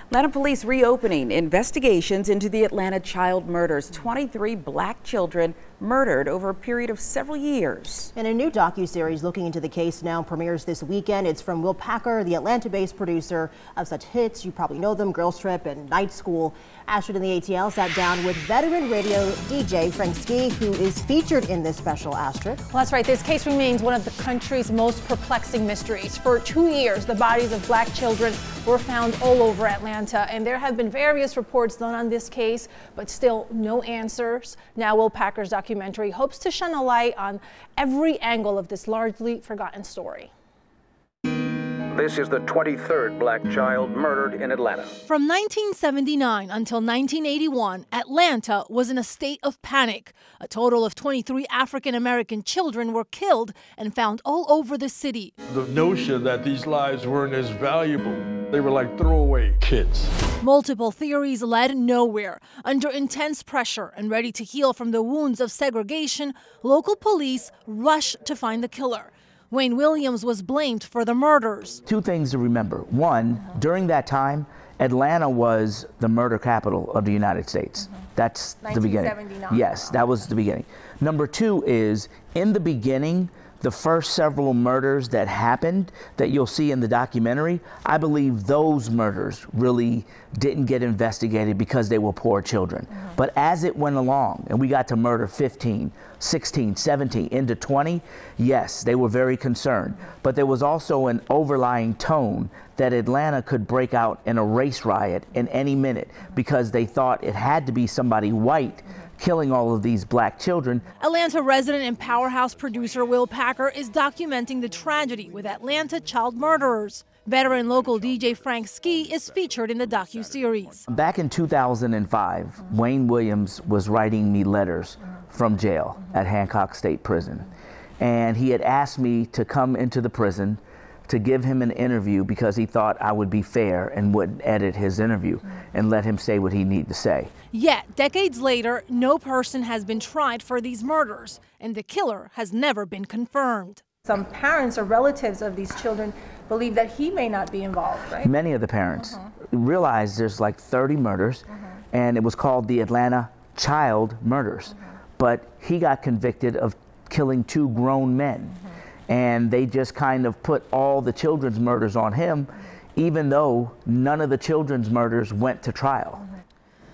Atlanta police reopening investigations into the Atlanta child murders. 23 black children murdered over a period of several years. And a new docu-series looking into the case now premieres this weekend. It's from Will Packer, the Atlanta-based producer of such hits. You probably know them, Girls Trip and Night School. Astrid and the ATL sat down with veteran radio DJ Frank Ski, who is featured in this special. Astrid. Well, that's right. This case remains one of the country's most perplexing mysteries. For 2 years, the bodies of black children were found all over Atlanta, and there have been various reports done on this case, but still no answers. Now, Will Packer's documentary hopes to shine a light on every angle of this largely forgotten story. This is the 23rd black child murdered in Atlanta. From 1979 until 1981, Atlanta was in a state of panic. A total of 23 African-American children were killed and found all over the city. The notion that these lives weren't as valuable, they were like throwaway kids. Multiple theories led nowhere. Under intense pressure and ready to heal from the wounds of segregation, local police rushed to find the killer. Wayne Williams was blamed for the murders. Two things to remember. One, during that time, Atlanta was the murder capital of the United States. That's the beginning. Yes, that was the beginning. Number two is, in the beginning, the first several murders that happened that you'll see in the documentary, I believe those murders really didn't get investigated because they were poor children. But as it went along and we got to murder 15, 16, 17, into 20, yes, they were very concerned. But there was also an overlying tone that Atlanta could break out in a race riot in any minute because they thought it had to be somebody white killing all of these black children. Atlanta resident and Powerhouse producer Will Packer is documenting the tragedy with Atlanta child murderers. Veteran local DJ Frank Ski is featured in the docu-series. Back in 2005, Wayne Williams was writing me letters from jail at Hancock State Prison. And he had asked me to come into the prison to give him an interview because he thought I would be fair and wouldn't edit his interview and let him say what he needed to say. Yet, decades later, no person has been tried for these murders, and the killer has never been confirmed. Some parents or relatives of these children believe that he may not be involved, right? Many of the parents realize there's like 30 murders, and it was called the Atlanta child murders. But he got convicted of killing 2 grown men. And they just kind of put all the children's murders on him, even though none of the children's murders went to trial.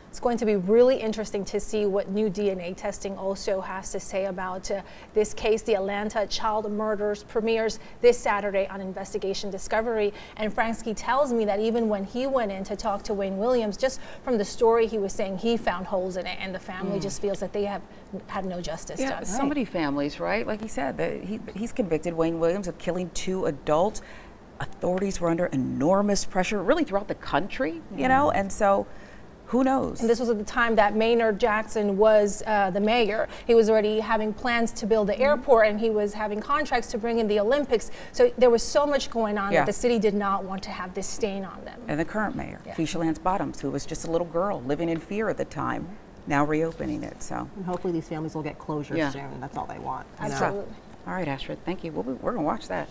It's going to be really interesting to see what new DNA testing also has to say about this case. The Atlanta child murders premieres this Saturday on Investigation Discovery. And Franksky tells me that even when he went in to talk to Wayne Williams, just from the story he was saying, he found holes in it, and the family just feels that they have had no justice done. So many families, right? Like he said, that he's convicted, Wayne Williams, of killing 2 adults. Authorities were under enormous pressure, really throughout the country, you know, and so who knows? And this was at the time that Maynard Jackson was the mayor. He was already having plans to build the airport, and he was having contracts to bring in the Olympics. So there was so much going on that the city did not want to have this stain on them. And the current mayor, Keisha Lance Bottoms, who was just a little girl living in fear at the time, now reopening it. So and hopefully these families will get closure soon. That's all they want. Absolutely. All right, Astrid, thank you. We're going to watch that.